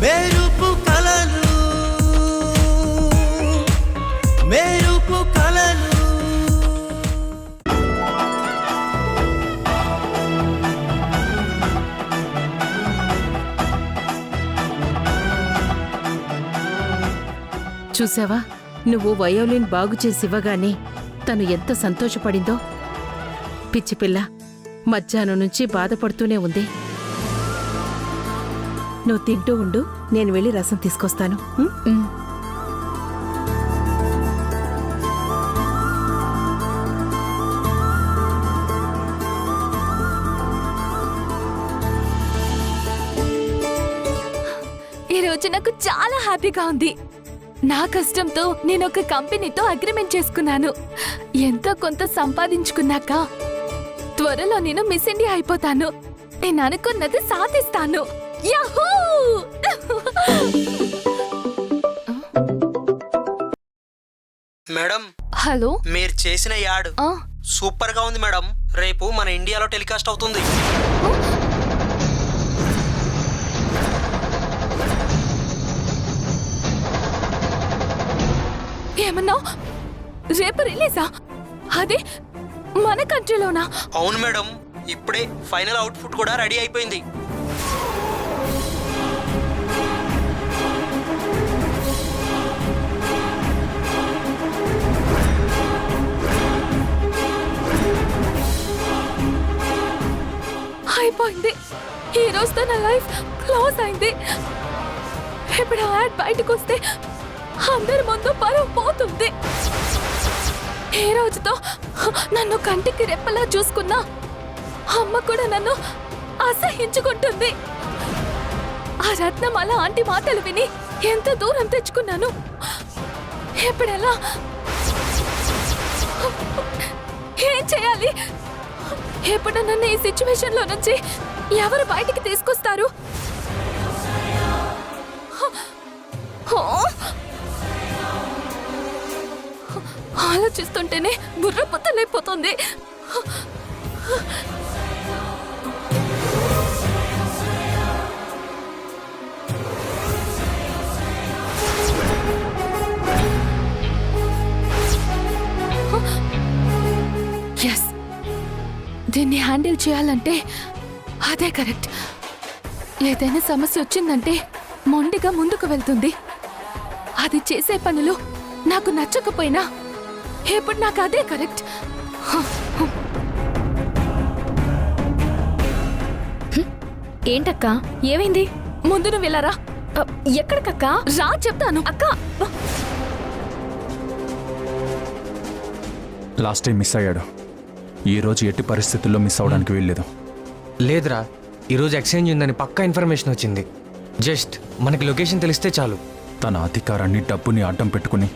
మెరుపు కలలు మెరుపు కలలు. చూసావా, నువ్వు వయోలిన్ బాగు చేసివ్వగానే తను ఎంత సంతోషపడిందో. పిచ్చిపిల్ల మధ్యాహ్నం నుంచి బాధపడుతూనే ఉంది. నువ్వు తింటూ ఉండు, నేను వెళ్ళి రసం తీసుకొస్తాను. ఈరోజు నాకు చాలా హ్యాపీగా ఉంది. నా కష్టంతో నేను ఒక కంపెనీతో అగ్రిమెంట్ చేసుకున్నాను. ఎంతో కొంత సంపాదించుకున్నాక త్వరలో నేను మిస్ ఇండియా అయిపోతాను. నేను అనుకున్నది సాధిస్తాను. యాహూ! మేడం, హలో, మీరు చేసిన యాడ్ సూపర్ గా ఉంది మేడం. రేపు మన ఇండియాలో టెలికాస్ట్ అవుతుంది. ఏమన్నా? రేపు రిలీజా? అదే మన కంట్రీలోనా? అవును మేడం, ఇప్పుడే ఫైనల్ అవుట్పుట్ కూడా రెడీ అయిపోయింది. అయిపోయింది. ఈ రోజుతో నా లైఫ్ క్లోజ్ అయింది. ఇప్పుడు ఆ యాడ్ బయటకు వస్తే అందరి ముందు పరువు పోతుంది. ఈ రోజుతో నన్ను కంటికి రెప్పలా చూసుకున్నా అమ్మ కూడా నన్ను అసహించుకుంటుంది. ఆ రత్నమాల ఆంటీ మాటలు విని ఎంత దూరం తెచ్చుకున్నాను. ఎప్పుడెలా ఏం చేయాలి? ఎప్పుడు నన్ను ఈ సిచ్యువేషన్ లో నుంచి ఎవరు బయటికి తీసుకొస్తారు? ఆలోచిస్తుంటేనే బుర్ర పుత్తలైపోతుంది. ఎస్, దీన్ని హ్యాండిల్ చేయాలంటే అదే కరెక్ట్. ఏదైనా సమస్య వచ్చిందంటే మొండిగా ముందుకు వెళ్తుంది. అది చేసే పనులు నాకు నచ్చకపోయినా ఇప్పుడు నాకు అదే కరెక్ట్. ఏంటక్క, ఏమైంది? ముందు నువ్వు వెళ్ళరా. ఎక్కడికక్క? రా చెప్తాను. అక్క, లాస్ట్ టైం మిస్ అయ్యాడు. ఈరోజు ఎట్టి పరిస్థితుల్లో మిస్ అవడానికి వీల్లేదు. లేదురా, ఈరోజు ఎక్స్చేంజ్ ఉందని పక్కా ఇన్ఫర్మేషన్ వచ్చింది. జస్ట్ మనకి లొకేషన్ తెలిస్తే చాలు. తన అధికారాన్ని, డబ్బుని అడ్డం పెట్టుకుని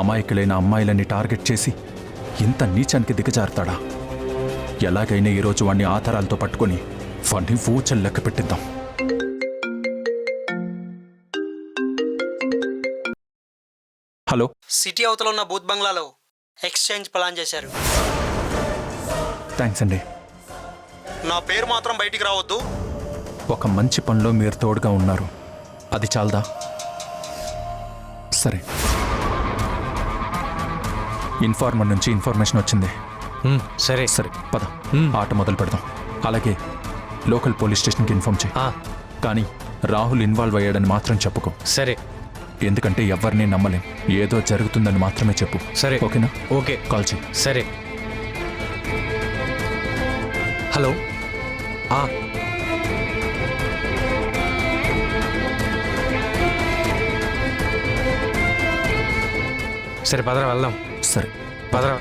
అమాయకులైన అమ్మాయిలని టార్గెట్ చేసి ఇంత నీచానికి దిగజారుతాడా? ఎలాగైనా ఈరోజు వాణ్ణి ఆధారాలతో పట్టుకుని వాణ్ణి ఫూచల్ లెక్క పెట్టిద్దాం. హలో, సిటీ అవతల ఉన్న బూత్ బంగ్లాలో ఎక్స్చేంజ్ ప్లాన్ చేశారు. థ్యాంక్స్ అండి. నా పేరు మాత్రం బయటికి రావద్దు. ఒక మంచి పనిలో మీరు తోడుగా ఉన్నారు, అది చాలదా? సరే, ఇన్ఫార్మర్ నుంచి ఇన్ఫర్మేషన్ వచ్చింది. సరే సరే పద, ఆట మొదలు పెడదాం. అలాగే లోకల్ పోలీస్ స్టేషన్కి ఇన్ఫార్మ్ చేయి. కానీ రాహుల్ ఇన్వాల్వ్ అయ్యాడని మాత్రం చెప్పుకో. సరే. ఎందుకంటే ఎవరిని నమ్మలేం. ఏదో జరుగుతుందని మాత్రమే చెప్పు. సరే, ఓకేనా? ఓకే, కాల్ చేయి. సరే. హలో. సరే పదరా వెళ్దాం. సరే పదరా.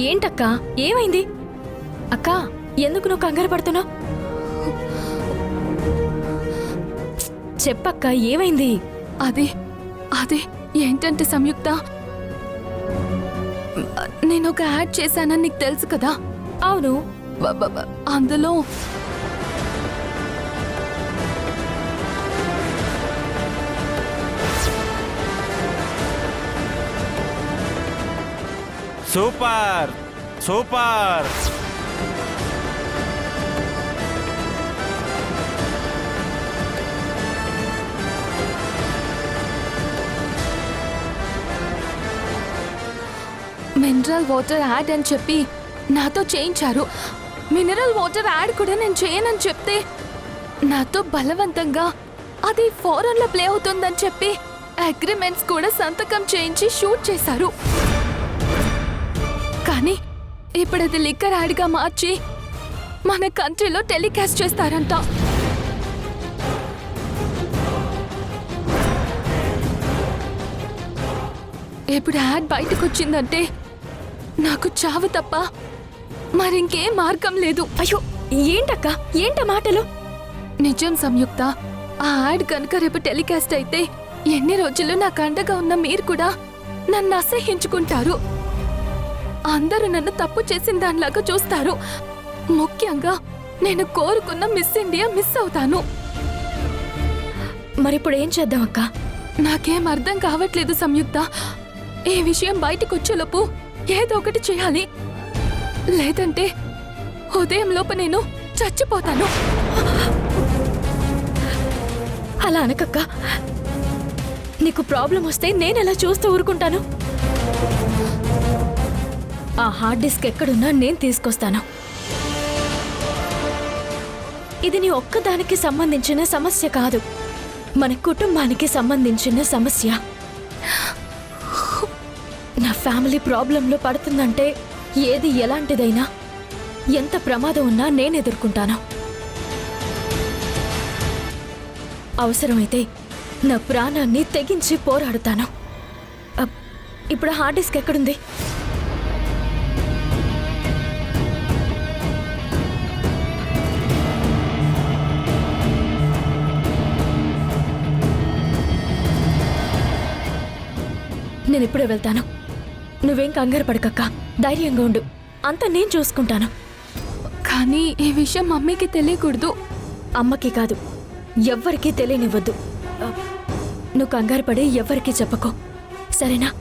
ఏంటక్క, ఏమైంది? అక్క, ఎందుకు నువ్వు కంగారు పడుతున్నావు? చెప్పక్క, ఏమైంది? అదే అదే ఏంటంటే సంయుక్త, నేను ఒక యాడ్ చేశానని నీకు తెలుసు కదా? అవును. అందులో super super mineral water add అని చెప్పి నాతో చేయించారు. మినరల్ వాటర్ యాడ్ కూడా నేను చేయనని చెప్తే నాతో బలవంతంగా అది ఫారెన్లో ప్లే అవుతుందని చెప్పి అగ్రిమెంట్స్ కూడా సంతకం చేయించి షూట్ చేశారు. కానీ ఇప్పుడు అది లిక్కర్ యాడ్గా మార్చి మన కంట్రీలో టెలికాస్ట్ చేస్తారంట. ఇప్పుడు యాడ్ బయటకు వచ్చిందంటే నాకు చావు తప్ప మరింకేం మార్గం లేదు. అయ్యో ఏంటక్క, ఏంట మాటలు? నిజం సంయుక్త, ఆ యాడ్ కనుక రేపు టెలికాస్ట్ అయితే ఎన్ని రోజులు నాకు అండగా ఉన్న మీరు కూడా నన్ను అసహ్యించుకుంటారు. అందరూ నన్ను తప్పు చేసిన దానిలాగా చూస్తారు. ముఖ్యంగా నేను కోరుకున్న మిస్ ఇండియా మిస్ అవుతాను. మరిప్పుడు ఏం చేద్దాం అక్క? నాకేం అర్థం కావట్లేదు సంయుక్త. ఈ విషయం బయటకు వచ్చేలోపు ఏదో ఒకటి చేయాలి, లేదంటే ఉదయం లోపు నేను చచ్చిపోతాను. అలా అనకక్క. నీకు ప్రాబ్లం వస్తే నేనెలా చూస్తూ ఊరుకుంటాను? ఆ హార్డ్ డిస్క్ ఎక్కడున్నా నేను తీసుకొస్తాను. ఇది నీ ఒక్కదానికి సంబంధించిన సమస్య కాదు, మన కుటుంబానికి సంబంధించిన సమస్య. నా ఫ్యామిలీ ప్రాబ్లంలో పడుతుందంటే ఏది ఎలాంటిదైనా, ఎంత ప్రమాదం ఉన్నా నేను ఎదుర్కొంటాను. అవసరమైతే నా ప్రాణాన్ని తెగించి పోరాడుతాను. ఇప్పుడు హార్డ్ డిస్క్ ఎక్కడుంది? నేను ఇప్పుడే వెళ్తాను. నువ్వేం కంగారు పడకక్క, ధైర్యంగా ఉండు. అంతా నేను చూసుకుంటాను. కానీ ఈ విషయం మమ్మీకి తెలియకూడదు. అమ్మకి కాదు, ఎవ్వరికీ తెలియనివ్వద్దు. నువ్వు కంగారు పడి ఎవ్వరికీ చెప్పకో, సరేనా?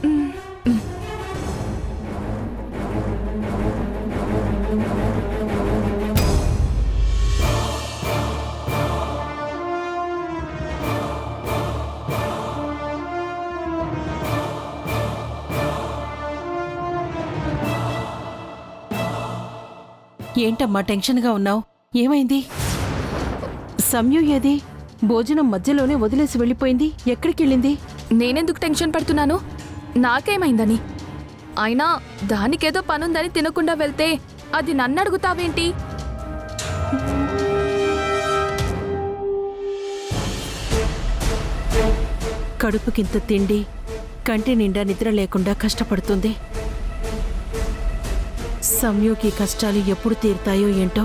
ఏంటమ్మా టెన్షన్గా ఉన్నావు? ఏమైంది? సంయు ఏది? భోజనం మధ్యలోనే వదిలేసి వెళ్ళిపోయింది. ఎక్కడికి వెళ్ళింది? నేనెందుకు టెన్షన్ పడుతున్నాను? నాకేమైందని? అయినా దానికేదో పనుందని తినకుండా వెళ్తే అది నన్ను అడుగుతావేంటి? కడుపుకింత తిండి, కంటి నిండా నిద్ర లేకుండా కష్టపడుతుంది. సంయుకి కష్టాలు ఎప్పుడు తీరుతాయో ఏంటో.